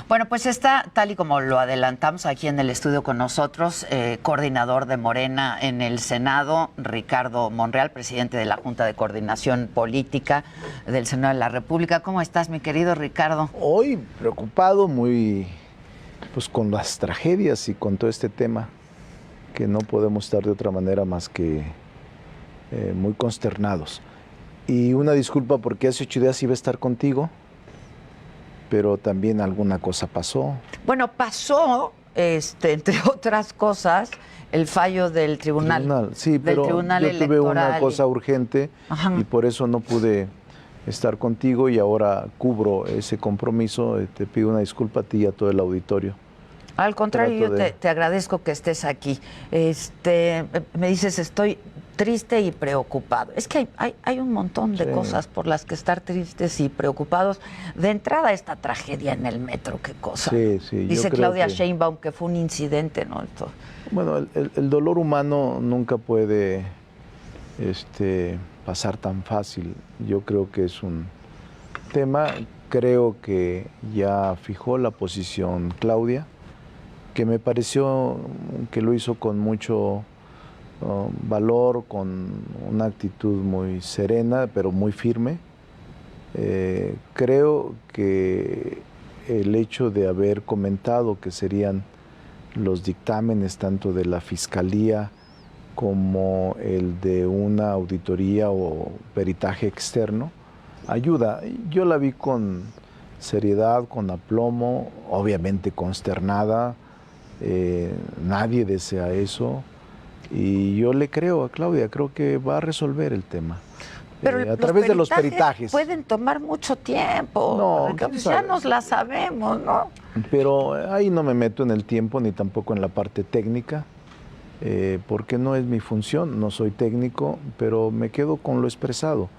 Bueno, pues está, tal y como lo adelantamos aquí en el estudio con nosotros, coordinador de Morena en el Senado, Ricardo Monreal, presidente de la Junta de Coordinación Política del Senado de la República. ¿Cómo estás, mi querido Ricardo? Hoy preocupado, muy pues con las tragedias y con todo este tema, que no podemos estar de otra manera más que muy consternados. Y una disculpa porque hace 8 días iba a estar contigo, pero también alguna cosa pasó. Bueno, pasó, entre otras cosas, el fallo del tribunal. Sí, del pero tribunal yo tuve electoral. una cosa urgente. Ajá. Y por eso no pude estar contigo y ahora cubro ese compromiso. Te pido una disculpa a ti y a todo el auditorio. Al contrario, yo te agradezco que estés aquí. Me dices, estoy triste y preocupado. Es que hay un montón de cosas por las que estar tristes y preocupados. De entrada, esta tragedia en el metro, qué cosa. Sí, sí. Dice Claudia Sheinbaum que fue un incidente, ¿no? Esto. Bueno, el dolor humano nunca puede pasar tan fácil. Yo creo que es un tema, creo que ya fijó la posición Claudia, que me pareció que lo hizo con mucho valor, con una actitud muy serena, pero muy firme. Creo que el hecho de haber comentado que serían los dictámenes tanto de la Fiscalía como el de una auditoría o peritaje externo ayuda. Yo la vi con seriedad, con aplomo, obviamente consternada. Nadie desea eso y yo le creo a Claudia, creo que va a resolver el tema. Pero a través de los peritajes. Pueden tomar mucho tiempo, no, pues ya nos la sabemos, ¿no? Pero ahí no me meto en el tiempo ni tampoco en la parte técnica, porque no es mi función, no soy técnico, pero me quedo con lo expresado.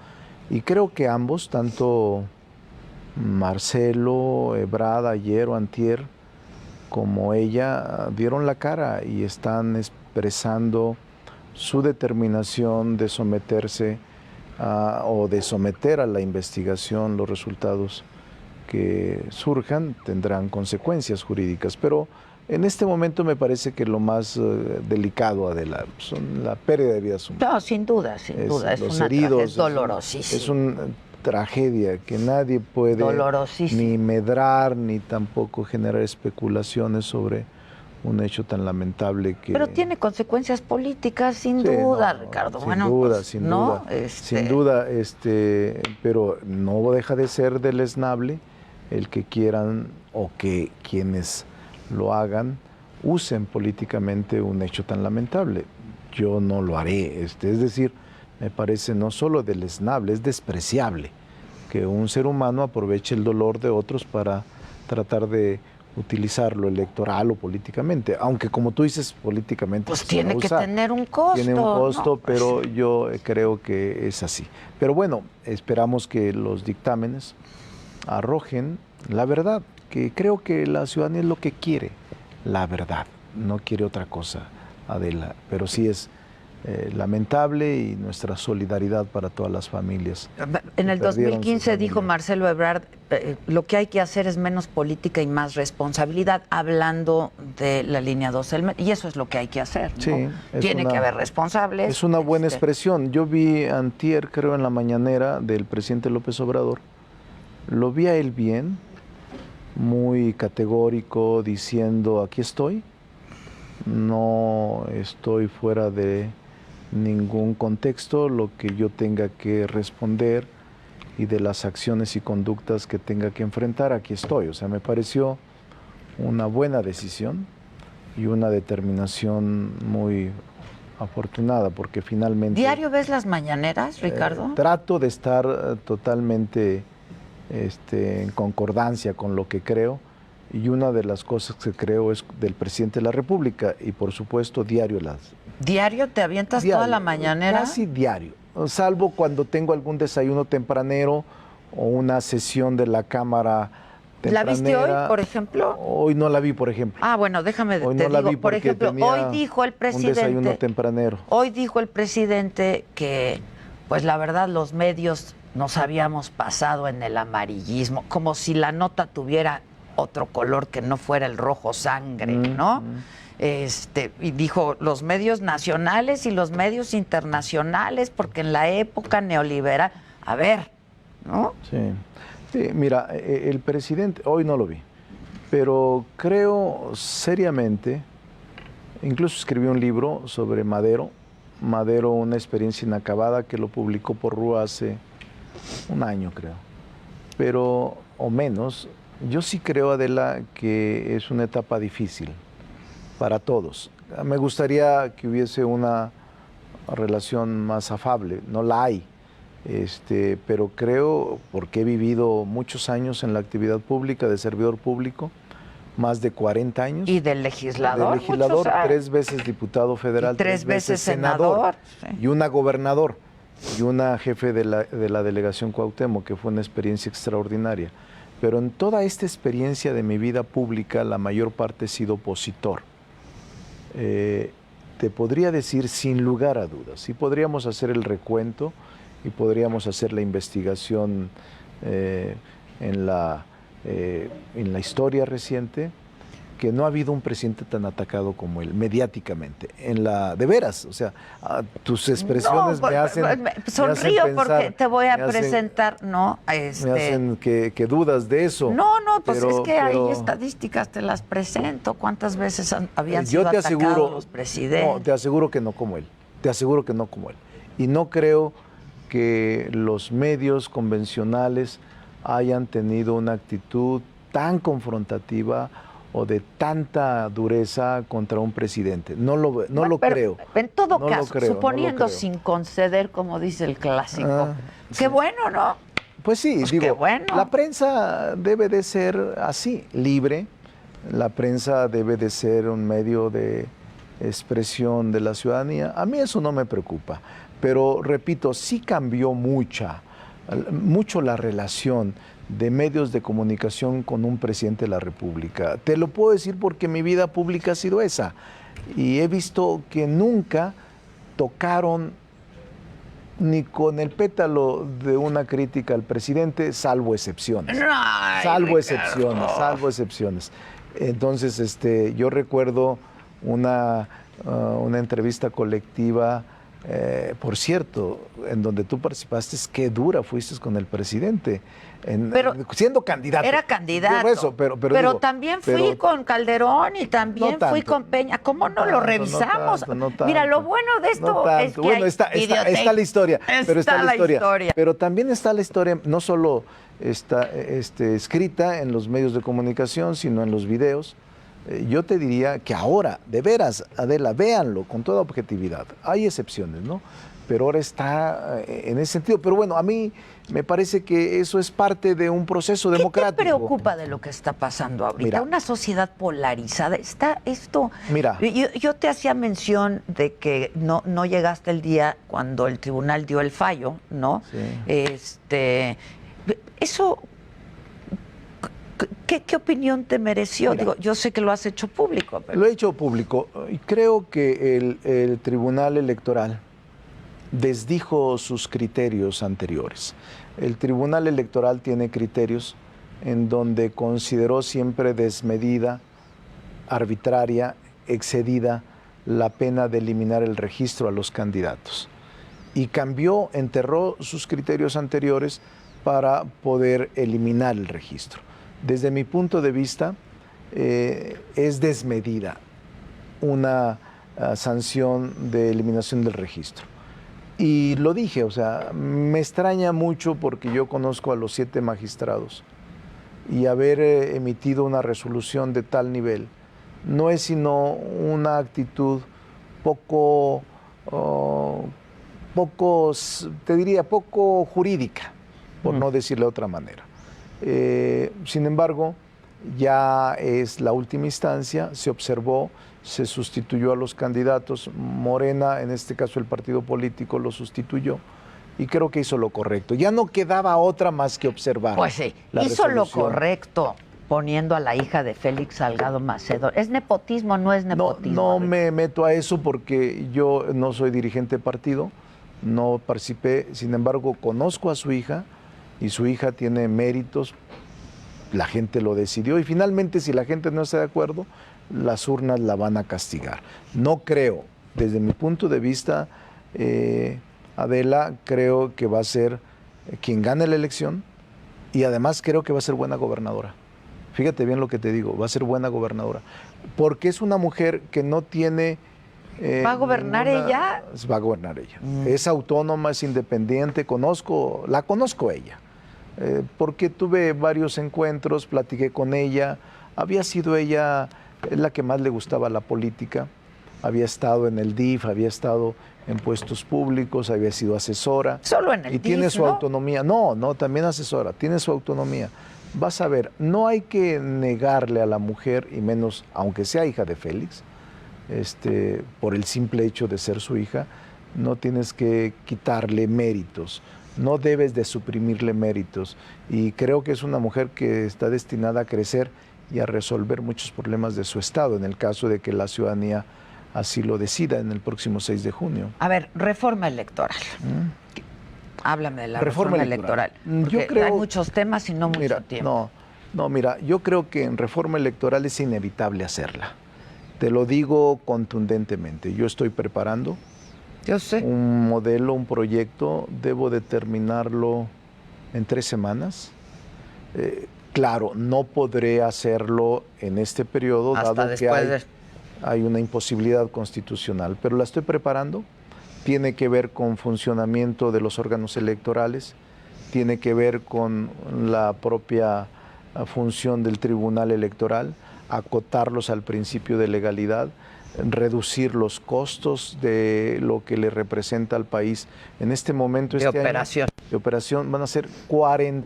Y creo que ambos, tanto Marcelo Ebrard ayer o antier, como ella, dieron la cara y están expresando su determinación de someterse o de someter a la investigación. Los resultados que surjan tendrán consecuencias jurídicas, pero en este momento me parece que lo más delicado, Adela, son la pérdida de vidas humanas. No, sin duda, es los una heridos, es dolorosísimo. Es una tragedia que nadie puede ni medrar ni tampoco generar especulaciones sobre un hecho tan lamentable que... Pero tiene consecuencias políticas, sin duda, Ricardo. Sin duda, pero no deja de ser deleznable el que quieran o que quienes lo hagan usen políticamente un hecho tan lamentable. Yo no lo haré, es decir, me parece no solo deleznable, es despreciable que un ser humano aproveche el dolor de otros para tratar de utilizarlo electoral o políticamente, aunque como tú dices, políticamente... Pues tiene que tener un costo. Tiene un costo, ¿no? pero yo creo que es así. Pero bueno, esperamos que los dictámenes arrojen la verdad, que creo que la ciudadanía es lo que quiere, la verdad, no quiere otra cosa, Adela, pero sí es lamentable y nuestra solidaridad para todas las familias. En el 2015 dijo Marcelo Ebrard, lo que hay que hacer es menos política y más responsabilidad, hablando de la línea 12 y eso es lo que hay que hacer, ¿no? Sí, tiene que haber responsables. Es una buena expresión. Yo vi antier, creo, en la mañanera del presidente López Obrador, lo vi a él bien, muy categórico, diciendo, aquí estoy, no estoy fuera de ningún contexto, lo que yo tenga que responder y de las acciones y conductas que tenga que enfrentar, aquí estoy. O sea, me pareció una buena decisión y una determinación muy afortunada, porque finalmente... ¿Diario ves las mañaneras, Ricardo? Trato de estar totalmente en concordancia con lo que creo, y una de las cosas que creo es del presidente de la República, y por supuesto diario ¿Diario te avientas toda la mañanera? Casi diario, salvo cuando tengo algún desayuno tempranero o una sesión de la Cámara tempranera. ¿La viste hoy, por ejemplo? Hoy no la vi, por ejemplo. Ah, bueno, déjame hoy te no la digo, vi por ejemplo, hoy dijo el presidente... Un desayuno tempranero. Hoy dijo el presidente que, pues la verdad, los medios nos habíamos pasado en el amarillismo, como si la nota tuviera otro color que no fuera el rojo sangre, ¿no? Y dijo los medios nacionales y los medios internacionales, porque en la época neoliberal, a ver, ¿no? Sí, sí, mira, el presidente, hoy no lo vi, pero creo seriamente, incluso escribió un libro sobre Madero, una experiencia inacabada, que lo publicó por Rúa hace un año, creo, pero, o menos. Yo sí creo, Adela, que es una etapa difícil para todos. Me gustaría que hubiese una relación más afable, no la hay, pero creo, porque he vivido muchos años en la actividad pública, de servidor público, más de 40 años. Y del legislador. De legislador, 3 veces diputado federal, y 3 veces senador. Sí. Y una gobernador, y una jefe de la delegación Cuauhtémoc, que fue una experiencia extraordinaria. Pero en toda esta experiencia de mi vida pública, la mayor parte he sido opositor. Te podría decir sin lugar a dudas, sí podríamos hacer el recuento y podríamos hacer la investigación en la historia reciente, que no ha habido un presidente tan atacado como él, mediáticamente, de veras, o sea, tus expresiones me hacen... Sonrío pensar, porque te voy a presentar, ¿no? Me hacen que dudas de eso. No, pues es que hay estadísticas, te las presento, ¿cuántas veces habían sido atacados los presidentes? No, te aseguro que no como él, Y no creo que los medios convencionales hayan tenido una actitud tan confrontativa o de tanta dureza contra un presidente. No lo creo. En todo caso, suponiendo sin conceder, como dice el clásico, qué bueno, ¿no? Pues sí, pues digo, bueno. La prensa debe de ser así, libre. La prensa debe de ser un medio de expresión de la ciudadanía. A mí eso no me preocupa. Pero, repito, sí cambió mucho la relación de medios de comunicación con un presidente de la República. Te lo puedo decir porque mi vida pública ha sido esa. Y he visto que nunca tocaron ni con el pétalo de una crítica al presidente, salvo excepciones. Ay, salvo Ricardo. excepciones. Entonces, yo recuerdo una entrevista colectiva, por cierto, en donde tú participaste, qué dura fuiste con el presidente, siendo candidato. Era candidato. Eso, pero también fui con Calderón y también fui con Peña. ¿Cómo no lo revisamos? No tanto. Mira, lo bueno de esto es que bueno, está la historia. Está la historia. Pero también está la historia, no solo está escrita en los medios de comunicación, sino en los videos. Yo te diría que ahora, de veras, Adela, véanlo con toda objetividad. Hay excepciones, ¿no? Pero ahora está en ese sentido. Pero bueno, a mí me parece que eso es parte de un proceso democrático. ¿Qué te preocupa de lo que está pasando ahorita? Mira, una sociedad polarizada. Está esto... Mira. Yo te hacía mención de que no llegaste el día cuando el tribunal dio el fallo, ¿no? Sí. Eso... ¿Qué opinión te mereció? Mira, digo, yo sé que lo has hecho público. Pero... Lo he hecho público y creo que el Tribunal Electoral desdijo sus criterios anteriores. El Tribunal Electoral tiene criterios en donde consideró siempre desmedida, arbitraria, excedida la pena de eliminar el registro a los candidatos. Y enterró sus criterios anteriores para poder eliminar el registro. Desde mi punto de vista, es desmedida una sanción de eliminación del registro. Y lo dije, o sea, me extraña mucho porque yo conozco a los 7 magistrados y haber emitido una resolución de tal nivel no es sino una actitud poco, te diría, poco jurídica, por no decirlo de otra manera. Sin embargo, ya es la última instancia, se observó, se sustituyó a los candidatos, Morena, en este caso el partido político, lo sustituyó y creo que hizo lo correcto. Ya no quedaba otra más que observar. Pues sí, hizo lo correcto poniendo a la hija de Félix Salgado Macedonio. ¿Es nepotismo o no es nepotismo? No me meto a eso porque yo no soy dirigente de partido, no participé, sin embargo conozco a su hija y su hija tiene méritos la gente lo decidió y finalmente si la gente no está de acuerdo, las urnas la van a castigar. No creo, desde mi punto de vista, Adela, creo que va a ser quien gane la elección y además creo que va a ser buena gobernadora. Fíjate bien lo que te digo, va a ser buena gobernadora. Porque es una mujer que no tiene... ¿Va a gobernar ella? Va a gobernar ella. Es autónoma, es independiente, la conozco ella. Porque tuve varios encuentros, platiqué con ella, había sido ella la que más le gustaba la política, había estado en el DIF, había estado en puestos públicos, había sido asesora. Solo en el DIF, y tiene su ¿no? autonomía. No, también asesora, tiene su autonomía. Vas a ver, no hay que negarle a la mujer, y menos aunque sea hija de Félix, por el simple hecho de ser su hija, no tienes que quitarle méritos, no debes de suprimirle méritos. Y creo que es una mujer que está destinada a crecer y a resolver muchos problemas de su estado, en el caso de que la ciudadanía así lo decida en el próximo 6 de junio. A ver, reforma electoral. Háblame de la reforma electoral. Yo creo, hay muchos temas y no mucho tiempo. Mira, yo creo que en reforma electoral es inevitable hacerla. Te lo digo contundentemente. Yo estoy preparando un modelo, un proyecto. Debo de terminarlo en 3 semanas. Claro, no podré hacerlo en este periodo, dado que hay una imposibilidad constitucional, pero la estoy preparando. Tiene que ver con funcionamiento de los órganos electorales, tiene que ver con la propia función del Tribunal Electoral, acotarlos al principio de legalidad, reducir los costos de lo que le representa al país. En este momento, de operación van a ser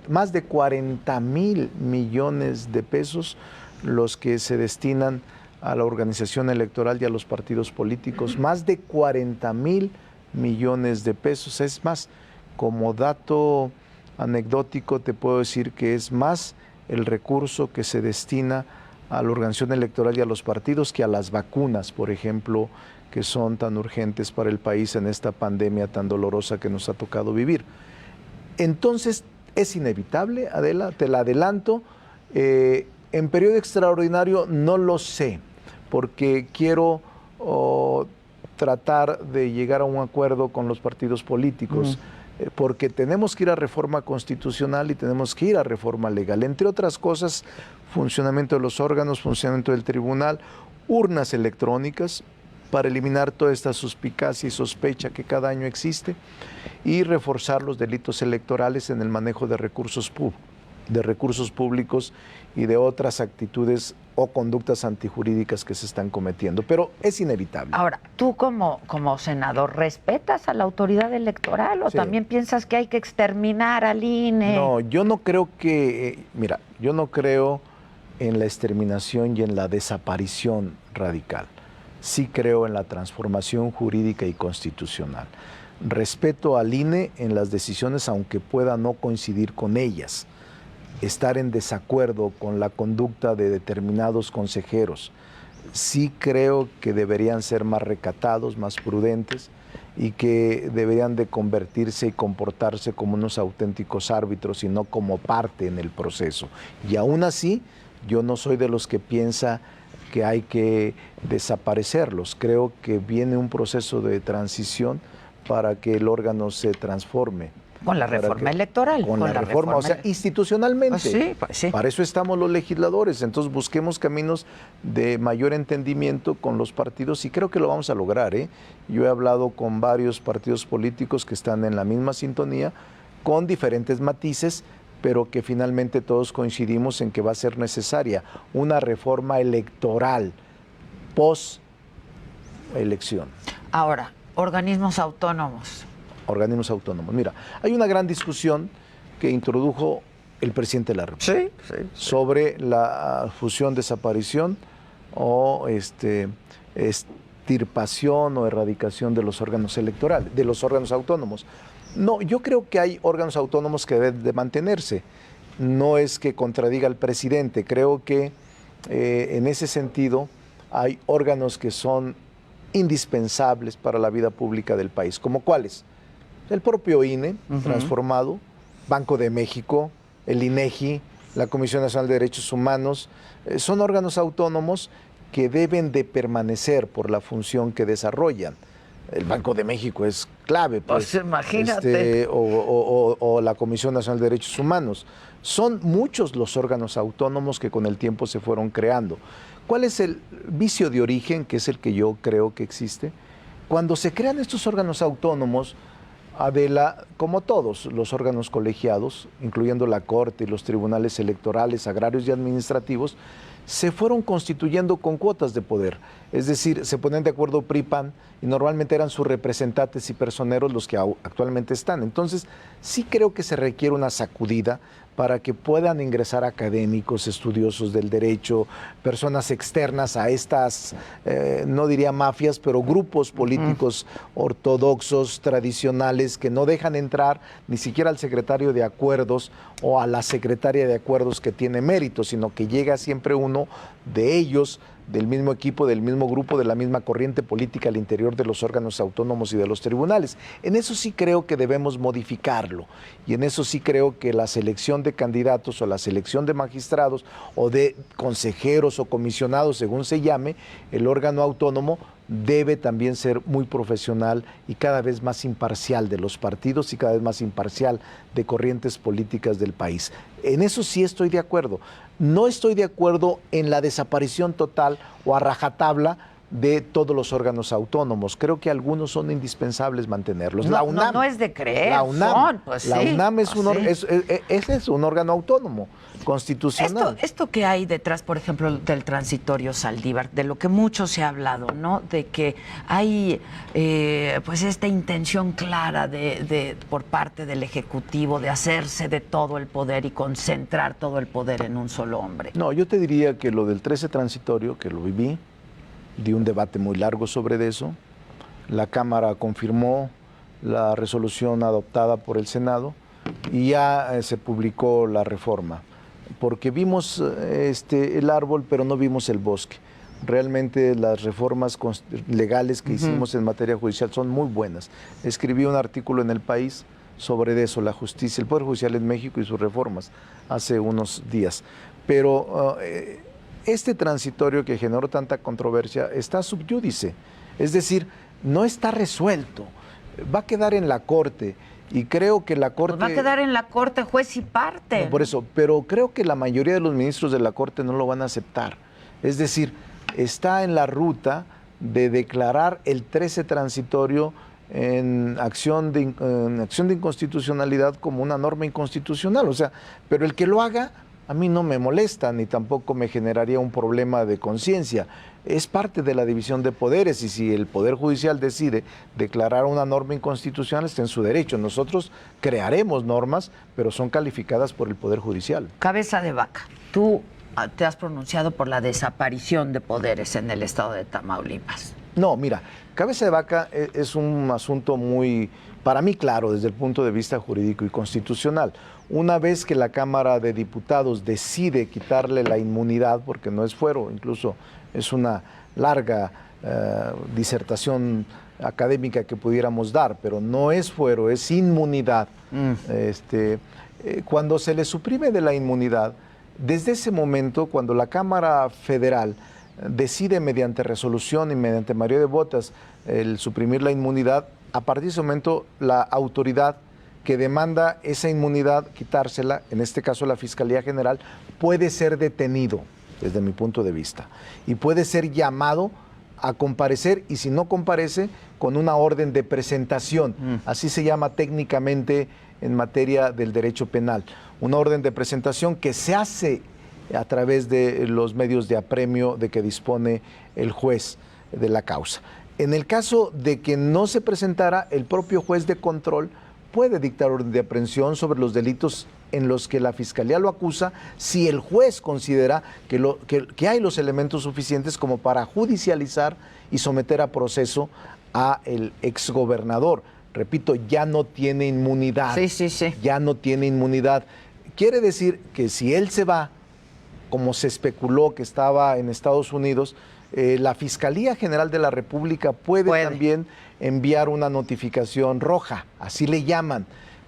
más de 40,000 millones de pesos los que se destinan a la organización electoral y a los partidos políticos, más de 40,000 millones de pesos. Es más, como dato anecdótico te puedo decir que es más el recurso que se destina a la organización electoral y a los partidos que a las vacunas, por ejemplo, que son tan urgentes para el país en esta pandemia tan dolorosa que nos ha tocado vivir. Entonces, es inevitable, Adela, te la adelanto. En periodo extraordinario no lo sé, porque quiero tratar de llegar a un acuerdo con los partidos políticos, porque tenemos que ir a reforma constitucional y tenemos que ir a reforma legal. Entre otras cosas, funcionamiento de los órganos, funcionamiento del tribunal, urnas electrónicas para eliminar toda esta suspicacia y sospecha que cada año existe y reforzar los delitos electorales en el manejo de recursos públicos y de otras actitudes o conductas antijurídicas que se están cometiendo, pero es inevitable. Ahora, ¿tú como senador respetas a la autoridad electoral o también piensas que hay que exterminar al INE? No, yo no creo yo no creo en la exterminación y en la desaparición radical. Sí creo en la transformación jurídica y constitucional. Respeto al INE en las decisiones, aunque pueda no coincidir con ellas, estar en desacuerdo con la conducta de determinados consejeros. Sí creo que deberían ser más recatados, más prudentes y que deberían de convertirse y comportarse como unos auténticos árbitros y no como parte en el proceso. Y aún así, yo no soy de los que piensa que hay que desaparecerlos. Creo que viene un proceso de transición para que el órgano se transforme. Con la reforma electoral. Con la reforma, o sea, institucionalmente. Pues sí. Para eso estamos los legisladores. Entonces busquemos caminos de mayor entendimiento con los partidos y creo que lo vamos a lograr. Yo he hablado con varios partidos políticos que están en la misma sintonía, con diferentes matices, pero que finalmente todos coincidimos en que va a ser necesaria una reforma electoral post-elección. Ahora, organismos autónomos. Mira, hay una gran discusión que introdujo el presidente de la República sobre la fusión, desaparición o extirpación o erradicación de los órganos electorales, de los órganos autónomos. No, yo creo que hay órganos autónomos que deben de mantenerse. No es que contradiga al presidente, creo que en ese sentido hay órganos que son indispensables para la vida pública del país. ¿Como cuáles? El propio INE, transformado, Banco de México, el INEGI, la Comisión Nacional de Derechos Humanos, son órganos autónomos que deben de permanecer por la función que desarrollan. El Banco de México es clave, pues, imagínate. O la Comisión Nacional de Derechos Humanos. Son muchos los órganos autónomos que con el tiempo se fueron creando. ¿Cuál es el vicio de origen, que es el que yo creo que existe? Cuando se crean estos órganos autónomos, Adela, como todos los órganos colegiados, incluyendo la Corte y los tribunales electorales, agrarios y administrativos, se fueron constituyendo con cuotas de poder. Es decir, se ponen de acuerdo PRI-PAN y normalmente eran sus representantes y personeros los que actualmente están. Entonces, sí creo que se requiere una sacudida para que puedan ingresar académicos, estudiosos del derecho, personas externas a estas, no diría mafias, pero grupos políticos ortodoxos, tradicionales, que no dejan entrar ni siquiera al secretario de acuerdos o a la secretaria de acuerdos que tiene mérito, sino que llega siempre uno de ellos, del mismo equipo, del mismo grupo, de la misma corriente política al interior de los órganos autónomos y de los tribunales. En eso sí creo que debemos modificarlo y en eso sí creo que la selección de candidatos o la selección de magistrados o de consejeros o comisionados, según se llame, el órgano autónomo debe también ser muy profesional y cada vez más imparcial de los partidos y cada vez más imparcial de corrientes políticas del país. En eso sí estoy de acuerdo. No estoy de acuerdo en la desaparición total o a rajatabla de todos los órganos autónomos. Creo que algunos son indispensables mantenerlos. La UNAM, no es de creer, la UNAM, pues la sí, UNAM pues es un órgano autónomo constitucional. Esto que hay detrás, por ejemplo, del transitorio Saldívar, de lo que mucho se ha hablado, ¿no? De que hay pues esta intención clara por parte del Ejecutivo de hacerse de todo el poder y concentrar todo el poder en un solo hombre. No, yo te diría que lo del 13 transitorio, que lo viví, di un debate muy largo sobre eso. La Cámara confirmó la resolución adoptada por el Senado y ya se publicó la reforma, porque vimos el árbol, pero no vimos el bosque. Realmente las reformas legales que hicimos en materia judicial son muy buenas. Escribí un artículo en El País sobre eso, la justicia, el Poder Judicial en México y sus reformas, hace unos días. Pero este transitorio que generó tanta controversia está sub iudice, es decir, no está resuelto, va a quedar en la Corte y creo que la Corte... Pues va a quedar en la Corte juez y parte. No, por eso, pero creo que la mayoría de los ministros de la Corte no lo van a aceptar, es decir, está en la ruta de declarar el 13 transitorio en acción de inconstitucionalidad como una norma inconstitucional, o sea, pero el que lo haga a mí no me molesta ni tampoco me generaría un problema de conciencia. Es parte de la división de poderes y si el Poder Judicial decide declarar una norma inconstitucional, está en su derecho. Nosotros crearemos normas, pero son calificadas por el Poder Judicial. Cabeza de vaca, tú te has pronunciado por la desaparición de poderes en el estado de Tamaulipas. No, mira, cabeza de vaca es un asunto muy, para mí, claro desde el punto de vista jurídico y constitucional. Una vez que la Cámara de Diputados decide quitarle la inmunidad, porque no es fuero, incluso es una larga disertación académica que pudiéramos dar, pero no es fuero, es inmunidad. Cuando se le suprime de la inmunidad, desde ese momento, cuando la Cámara Federal decide mediante resolución y mediante mayoría de votos el suprimir la inmunidad, a partir de ese momento la autoridad que demanda esa inmunidad, quitársela, en este caso la Fiscalía General, puede ser detenido, desde mi punto de vista, y puede ser llamado a comparecer, y si no comparece, con una orden de presentación, así se llama técnicamente en materia del derecho penal, una orden de presentación que se hace a través de los medios de apremio de que dispone el juez de la causa. En el caso de que no se presentara, el propio juez de control puede dictar orden de aprehensión sobre los delitos en los que la Fiscalía lo acusa si el juez considera que hay los elementos suficientes como para judicializar y someter a proceso a el exgobernador. Repito, ya no tiene inmunidad. Sí. Ya no tiene inmunidad. Quiere decir que si él se va, como se especuló que estaba en Estados Unidos, la Fiscalía General de la República puede también enviar una notificación roja, así le llaman,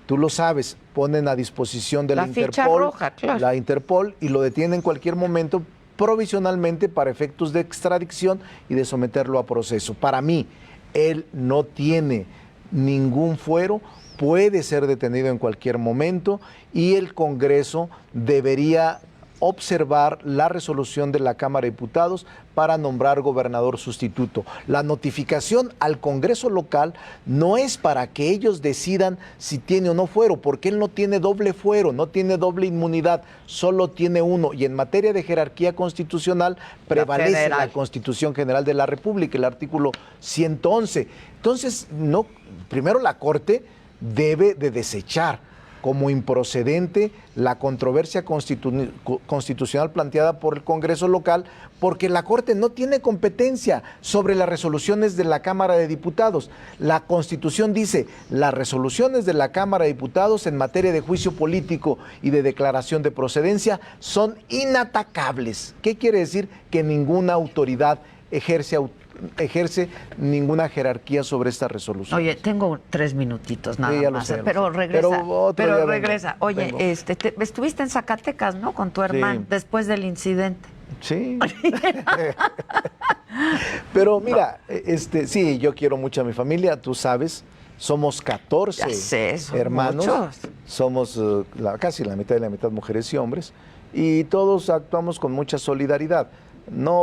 tú lo sabes, ponen a disposición de la ficha Interpol, roja, claro. la Interpol, y lo detienen en cualquier momento provisionalmente para efectos de extradición y de someterlo a proceso. Para mí, él no tiene ningún fuero, puede ser detenido en cualquier momento y el Congreso debería observar la resolución de la Cámara de Diputados para nombrar gobernador sustituto. La notificación al Congreso local no es para que ellos decidan si tiene o no fuero, porque él no tiene doble fuero, no tiene doble inmunidad, solo tiene uno. Y en materia de jerarquía constitucional prevalece la Constitución General de la República, el artículo 111. Entonces, no, primero la Corte debe de desechar como improcedente la controversia constitucional planteada por el Congreso local, porque la Corte no tiene competencia sobre las resoluciones de la Cámara de Diputados. La Constitución dice, las resoluciones de la Cámara de Diputados en materia de juicio político y de declaración de procedencia son inatacables. ¿Qué quiere decir? Que ninguna autoridad ejerce ninguna jerarquía sobre esta resolución. Oye, tengo 3 minutitos nada más, pero regresa. Oye, estuviste en Zacatecas, ¿no? Con tu hermano, después del incidente. Sí. Pero mira, sí, yo quiero mucho a mi familia, tú sabes, somos 14 hermanos, muchos. Somos casi la mitad de la mitad mujeres y hombres, y todos actuamos con mucha solidaridad.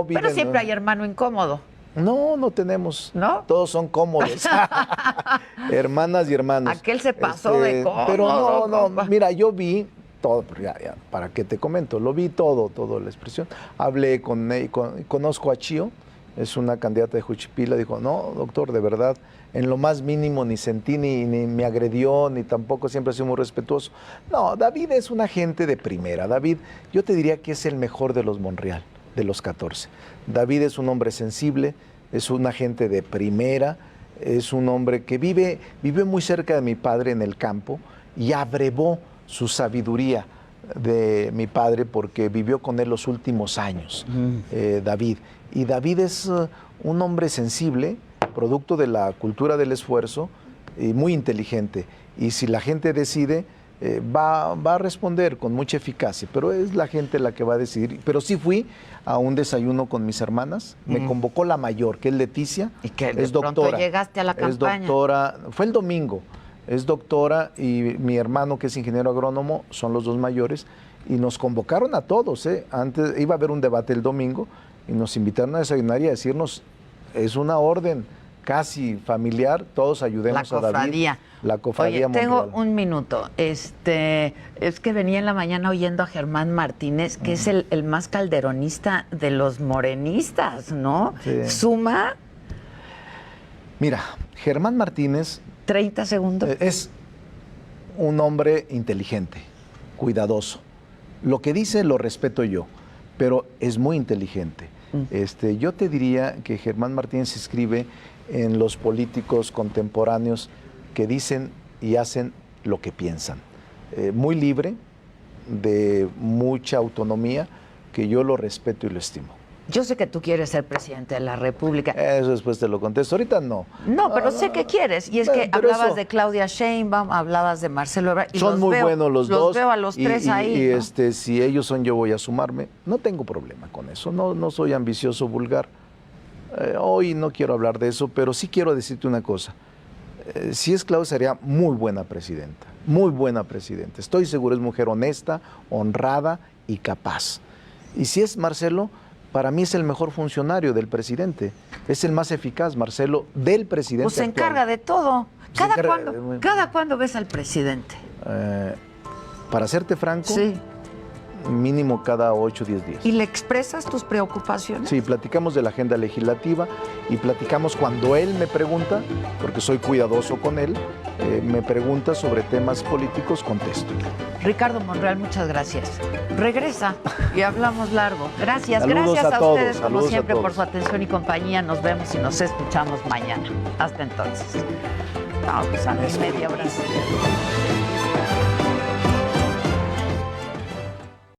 Pero siempre hay hermano incómodo. No, no tenemos. ¿No? Todos son cómodos. Hermanas y hermanos. Aquel se pasó de cómodo. Pero no, mira, yo vi todo, ya, ¿para qué te comento? Lo vi todo la expresión. Hablé con él, conozco a Chío, es una candidata de Juchipila, dijo, no, doctor, de verdad, en lo más mínimo ni sentí, ni me agredió, ni tampoco siempre ha sido muy respetuoso. No, David es una gente de primera. David, yo te diría que es el mejor de los Monreal, de los 14. David es un hombre sensible, es una gente de primera, es un hombre que vive muy cerca de mi padre en el campo y abrevó su sabiduría de mi padre porque vivió con él los últimos años, David. Y David es un hombre sensible, producto de la cultura del esfuerzo y muy inteligente. Y si la gente decide, va a responder con mucha eficacia, pero es la gente la que va a decidir. Pero sí fui a un desayuno con mis hermanas, me convocó la mayor, que es Leticia, y que es doctora. Pronto llegaste a la campaña. Es doctora, fue el domingo, es doctora, y mi hermano, que es ingeniero agrónomo, son los dos mayores, y nos convocaron a todos. Antes iba a haber un debate el domingo, y nos invitaron a desayunar y a decirnos, es una orden casi familiar, todos ayudemos a David. La cofradía. Oye, tengo un minuto. Es que venía en la mañana oyendo a Germán Martínez, que es el más calderonista de los morenistas, ¿no? Sí. ¿Suma? Mira, Germán Martínez... 30 segundos. Es un hombre inteligente, cuidadoso. Lo que dice lo respeto yo, pero es muy inteligente. Yo te diría que Germán Martínez se inscribe en los políticos contemporáneos que dicen y hacen lo que piensan. Muy libre, de mucha autonomía, que yo lo respeto y lo estimo. Yo sé que tú quieres ser presidente de la República. Eso después te lo contesto. Ahorita no. No, pero sé que quieres. Y es que hablabas de Claudia Sheinbaum, hablabas de Marcelo Ebrard. Y son muy buenos los dos. Los veo a los tres ahí. Y ¿no? Si ellos son, yo voy a sumarme. No tengo problema con eso. No soy ambicioso, vulgar. Hoy no quiero hablar de eso, pero sí quiero decirte una cosa. Si es Claudia, sería muy buena presidenta. Muy buena presidenta. Estoy seguro, es mujer honesta, honrada y capaz. Y si es Marcelo, para mí es el mejor funcionario del presidente. Es el más eficaz, Marcelo, del presidente. Pues se encarga de todo. ¿Cada cuándo ves al presidente? Para serte franco, sí, mínimo cada 8 o 10 días. ¿Y le expresas tus preocupaciones? Sí, platicamos de la agenda legislativa y platicamos cuando él me pregunta, porque soy cuidadoso con él, me pregunta sobre temas políticos, contesto. Ricardo Monreal, muchas gracias. Regresa y hablamos largo. Gracias. Saludos gracias a todos, ustedes, como siempre, por su atención y compañía. Nos vemos y nos escuchamos mañana. Hasta entonces. No, pues a media hora.